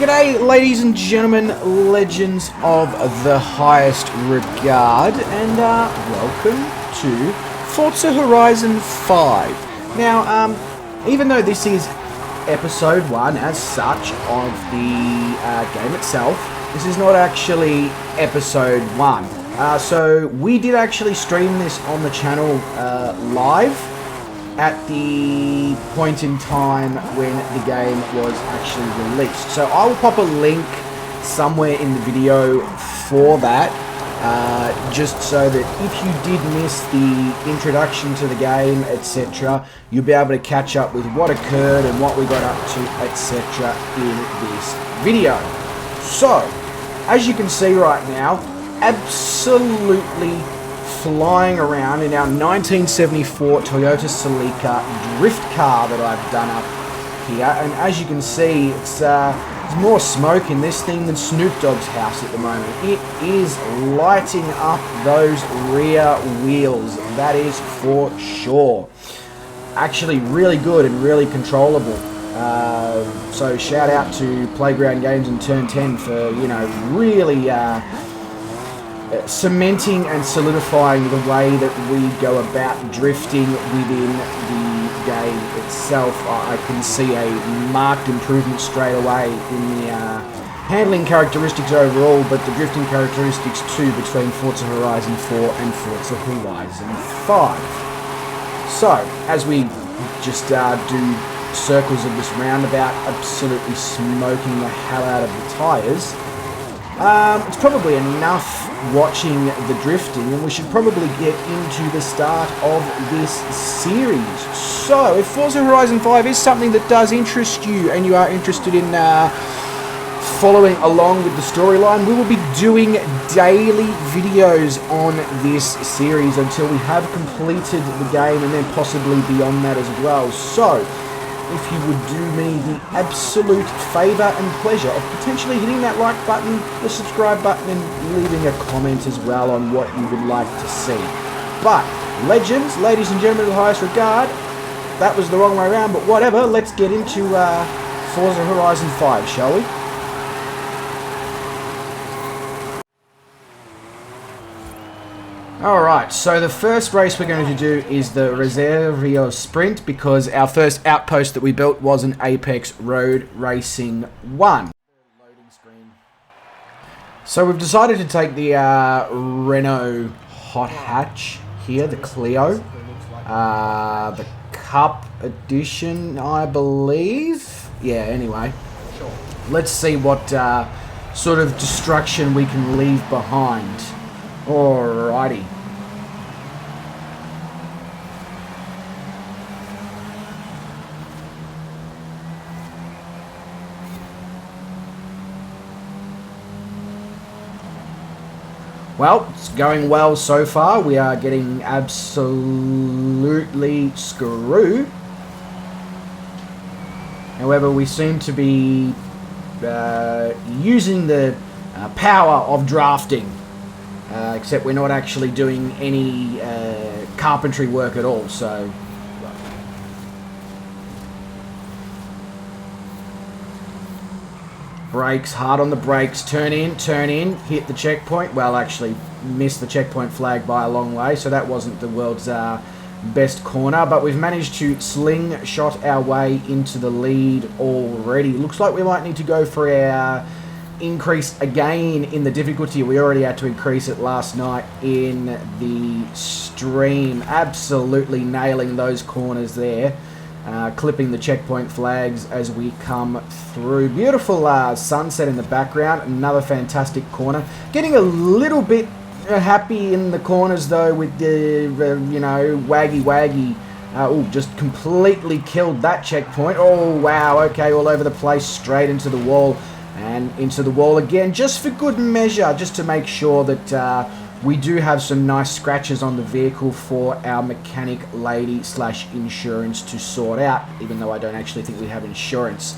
G'day ladies and gentlemen, legends of the highest regard, and welcome to Forza Horizon 5. Now, even though this is episode 1 as such of the game itself, this is not actually episode 1. So we did actually stream this on the channel live at the point in time when the game was actually released. So I will pop a link somewhere in the video for that, just so that if you did miss the introduction to the game, etc., you'll be able to catch up with what occurred and what we got up to, etc., in this video. So, as you can see right now, absolutely flying around in our 1974 Toyota Celica drift car that I've done up here, and as you can see, it's there's more smoke in this thing than Snoop Dogg's house at the moment. It is lighting up those rear wheels, that is for sure. Actually really good and really controllable. So shout out to Playground Games and Turn 10 for, you know, really cementing and solidifying the way that we go about drifting within the game itself. I can see a marked improvement straight away in the handling characteristics overall, but the drifting characteristics too between Forza Horizon 4 and Forza Horizon 5. So, as we just do circles of this roundabout, absolutely smoking the hell out of the tyres, it's probably enough watching the drifting, and we should probably get into the start of this series. So, if Forza Horizon 5 is something that does interest you, and you are interested in following along with the storyline, we will be doing daily videos on this series until we have completed the game, and then possibly beyond that as well. So, if you would do me the absolute favour and pleasure of potentially hitting that like button, the subscribe button, and leaving a comment as well on what you would like to see. But, legends, ladies and gentlemen of the highest regard, that was the wrong way around, but whatever, let's get into Forza Horizon 5, shall we? Alright, so the first race we're going to do is the Reservio Sprint, because our first outpost that we built was an Apex Road Racing 1. So we've decided to take the Renault Hot Hatch here, the Clio. The Cup Edition, I believe. Yeah, anyway. Let's see what sort of destruction we can leave behind. Alrighty. Well, it's going well so far. We are getting absolutely screwed. However, we seem to be using the power of drafting. Except we're not actually doing any carpentry work at all, so... Brakes, hard on the brakes, turn in, hit the checkpoint. Well, actually, missed the checkpoint flag by a long way, so that wasn't the world's best corner, but we've managed to slingshot our way into the lead already. Looks like we might need to go for our increase again in the difficulty. We already had to increase it last night in the stream. Absolutely nailing those corners there. Clipping the checkpoint flags as we come through. Beautiful sunset in the background. Another fantastic corner. Getting a little bit happy in the corners though with the, you know, waggy. Oh, just completely killed that checkpoint. Oh, wow. Okay, all over the place. Straight into the wall. And into the wall again, just for good measure, just to make sure that we do have some nice scratches on the vehicle for our mechanic lady / insurance to sort out, even though I don't actually think we have insurance.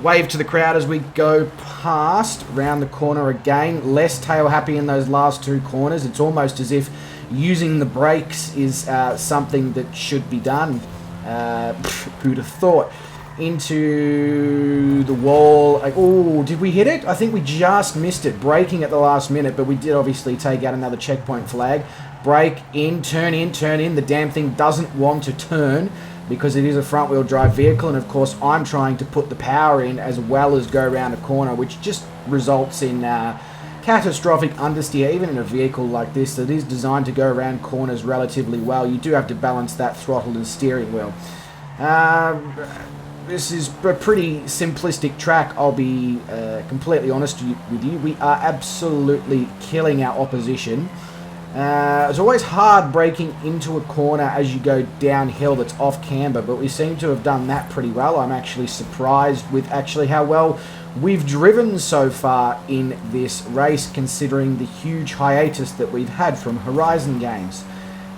Wave to the crowd as we go past, round the corner again. Less tail happy in those last two corners. It's almost as if using the brakes is something that should be done. Who'd have thought? into the wall. Oh, did we hit it? I think we just missed it. Braking at the last minute, but we did obviously take out another checkpoint flag. Brake in, turn in, turn in. The damn thing doesn't want to turn because it is a front-wheel drive vehicle, and of course I'm trying to put the power in as well as go around a corner, which just results in catastrophic understeer. Even in a vehicle like this that is designed to go around corners relatively well, you do have to balance that throttle and steering wheel. This is a pretty simplistic track, I'll be completely honest with you. We are absolutely killing our opposition. It's always hard braking into a corner as you go downhill that's off camber, but we seem to have done that pretty well. I'm actually surprised with actually how well we've driven so far in this race, considering the huge hiatus that we've had from Horizon games.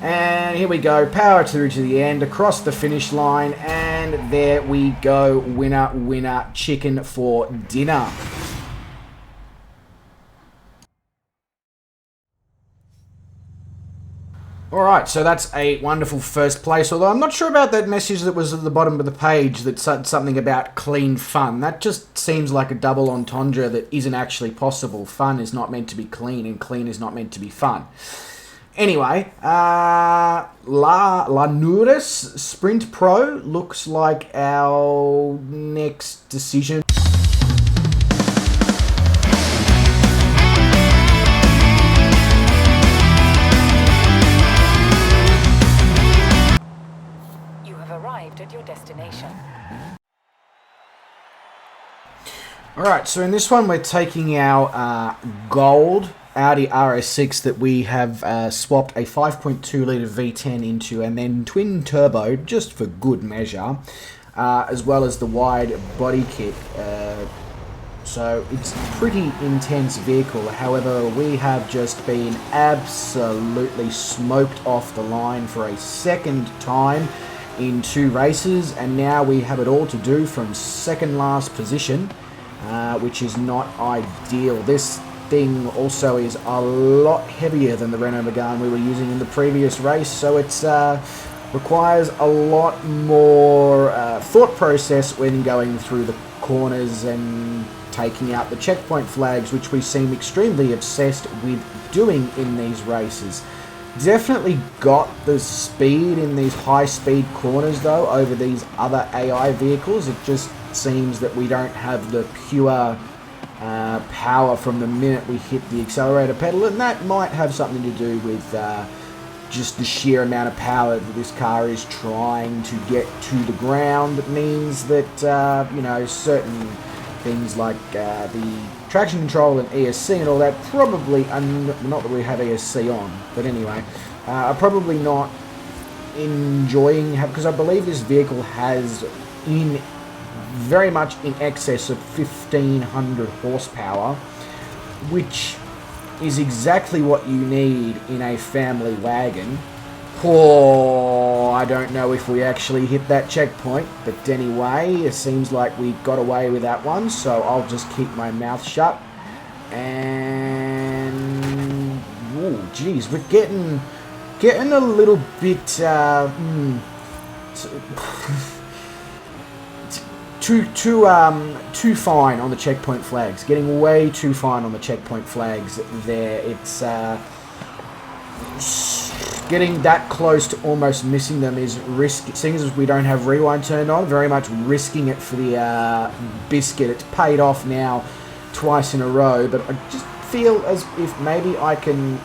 And here we go, power through to the end, across the finish line, and there we go, winner, winner, chicken for dinner. Alright, so that's a wonderful first place, although I'm not sure about that message that was at the bottom of the page that said something about clean fun. That just seems like a double entendre that isn't actually possible. Fun is not meant to be clean, and clean is not meant to be fun. Anyway, Lanúris Sprint Pro looks like our next decision. At your destination. Alright, so in this one we're taking our gold Audi RS6 that we have swapped a 5.2 litre V10 into, and then twin turbo just for good measure, as well as the wide body kit. So it's a pretty intense vehicle. However, we have just been absolutely smoked off the line for a second time in 2 races, and now we have it all to do from second last position, which is not ideal. This thing also is a lot heavier than the Renault Megane we were using in the previous race, so it's requires a lot more thought process when going through the corners and taking out the checkpoint flags, which we seem extremely obsessed with doing in these races. Definitely got the speed in these high-speed corners, though, over these other AI vehicles. It just seems that we don't have the pure power from the minute we hit the accelerator pedal, and that might have something to do with just the sheer amount of power that this car is trying to get to the ground. It means that, you know, certain things like the traction control and ESC and all that probably, not that we have ESC on, but anyway, are probably not enjoying, because I believe this vehicle has very much in excess of 1500 horsepower, which is exactly what you need in a family wagon. Oh, I don't know if we actually hit that checkpoint, but anyway, it seems like we got away with that one, so I'll just keep my mouth shut. And oh, geez, we're getting a little bit too fine on the checkpoint flags. Getting way too fine on the checkpoint flags there. It's getting that close to almost missing them is risky. Seeing as we don't have rewind turned on, very much risking it for the biscuit. It's paid off now twice in a row, but I just feel as if maybe I can,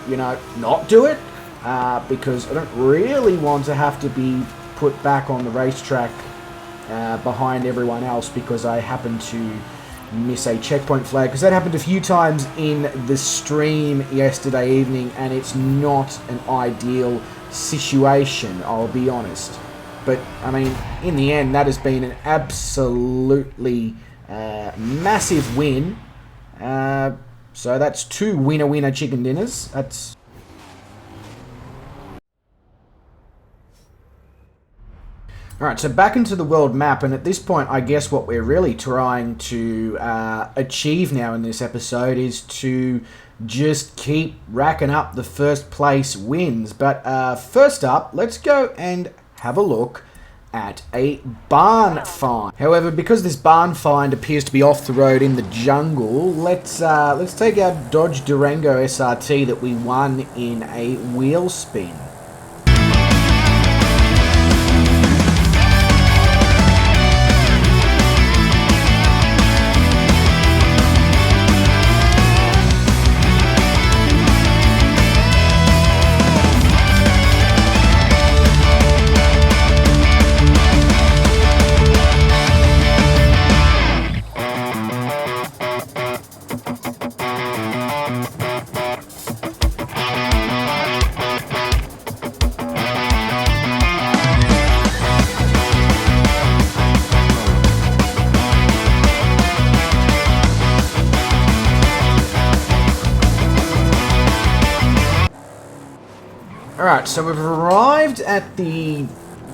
you know, not do it, because I don't really want to have to be put back on the racetrack behind everyone else because I happen to miss a checkpoint flag, because that happened a few times in the stream yesterday evening, and it's not an ideal situation, I'll be honest. But I mean, in the end, that has been an absolutely massive win. So that's 2 winner chicken dinners. That's Alright, so back into the world map, and at this point I guess what we're really trying to achieve now in this episode is to just keep racking up the first place wins. But first up, let's go and have a look at a Barnfind. However, because this Barnfind appears to be off the road in the jungle, let's take our Dodge Durango SRT that we won in a wheel spin. Alright, so we've arrived at the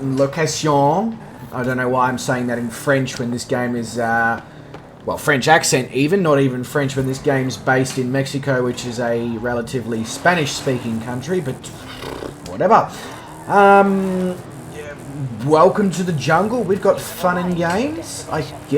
location. I don't know why I'm saying that in French when this game is, well, French accent even, not even French when this game's based in Mexico, which is a relatively Spanish-speaking country, but whatever. Welcome to the jungle. We've got fun and games,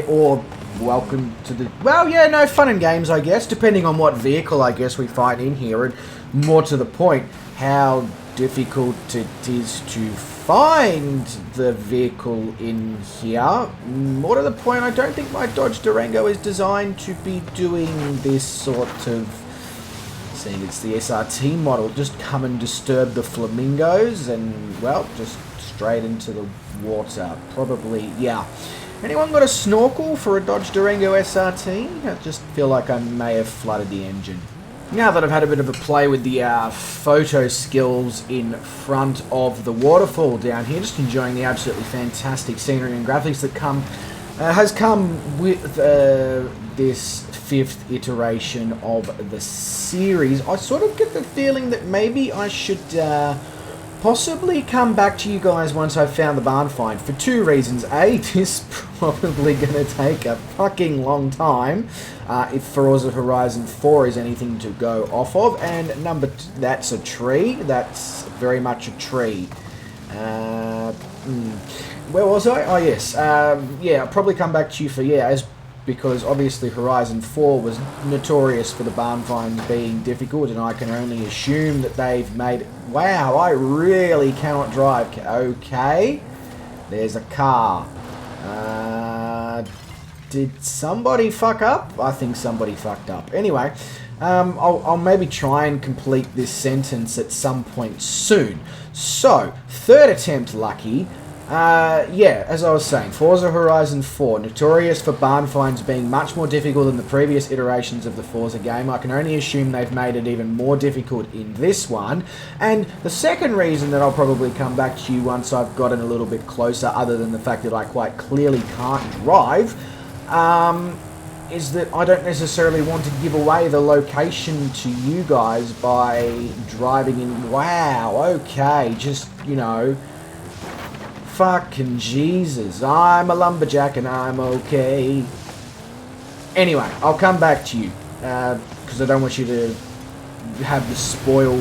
or welcome to the, well, yeah, no, fun and games, I guess, depending on what vehicle, I guess, we find in here, and more to the point, how difficult it is to find the vehicle in here. More to the point, I don't think my Dodge Durango is designed to be doing this sort of, seeing it's the SRT model, just come and disturb the flamingos and, well, just straight into the water. Probably, yeah. Anyone got a snorkel for a Dodge Durango SRT? I just feel like I may have flooded the engine. Now that I've had a bit of a play with the photo skills in front of the waterfall down here, just enjoying the absolutely fantastic scenery and graphics that has come with this 5th iteration of the series, I sort of get the feeling that maybe I should possibly come back to you guys once I've found the Barnfind for 2 reasons. A, this is probably going to take a fucking long time if Forza Horizon 4 is anything to go off of, and number 2, that's a tree. That's very much a tree. Where was I? Oh, yes. Yeah, I'll probably come back to you for, because obviously Horizon 4 was notorious for the Barnfind being difficult, and I can only assume that they've made it. Wow, I really cannot drive. Okay, there's a car. Did somebody fuck up? I think somebody fucked up. Anyway, I'll maybe try and complete this sentence at some point soon. So, 3rd attempt lucky. Yeah, as I was saying, Forza Horizon 4, notorious for Barnfinds being much more difficult than the previous iterations of the Forza game. I can only assume they've made it even more difficult in this one. And the second reason that I'll probably come back to you once I've gotten a little bit closer, other than the fact that I quite clearly can't drive, is that I don't necessarily want to give away the location to you guys by driving in. Wow, okay, just, you know, fucking Jesus, I'm a lumberjack and I'm okay. Anyway, I'll come back to you, because I don't want you to have the spoil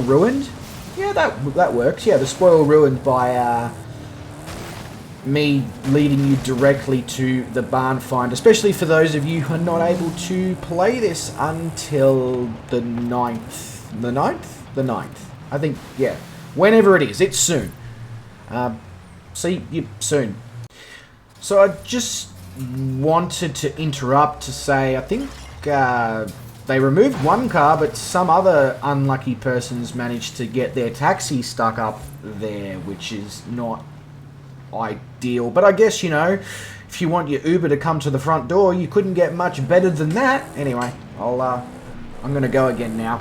ruined? Yeah, that works. Yeah, the spoil ruined by me leading you directly to the Barnfind, especially for those of you who are not able to play this until the 9th. The 9th? The 9th. I think, yeah. Whenever it is, it's soon. See you soon. So I just wanted to interrupt to say, I think they removed one car, but some other unlucky persons managed to get their taxi stuck up there, which is not ideal. But I guess, you know, if you want your Uber to come to the front door, you couldn't get much better than that. Anyway, I'm gonna go again now.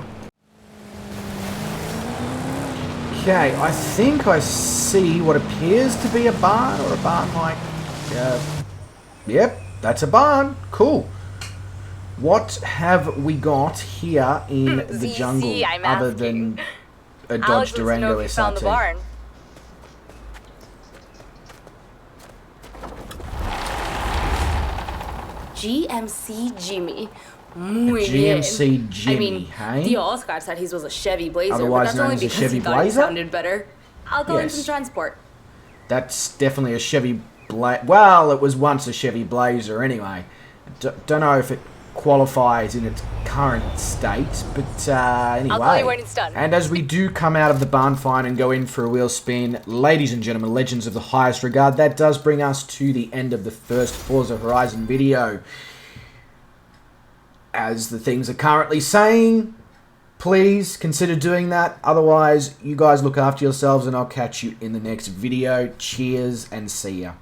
Okay, I think I see what appears to be a barn, or a barn-like. Yep, that's a barn. Cool. What have we got here in the jungle other than a Dodge Durango SRT? GMC Jimmy. Muy bien. GMC Jimmy, I mean, hey? the Oscar said his was a Chevy Blazer, Otherwise but that's known only as a because Chevy he thought it Blazer? sounded better. I'll go in Yes. some transport. That's definitely a Chevy well, it was once a Chevy Blazer anyway. Don't know if it qualifies in its current state, but anyway. I'll call you when it's done. And as we do come out of the Barnfind and go in for a wheel spin, ladies and gentlemen, legends of the highest regard, that does bring us to the end of the first Forza Horizon video. As the things are currently saying, please consider doing that. Otherwise, you guys look after yourselves and I'll catch you in the next video. Cheers and see ya.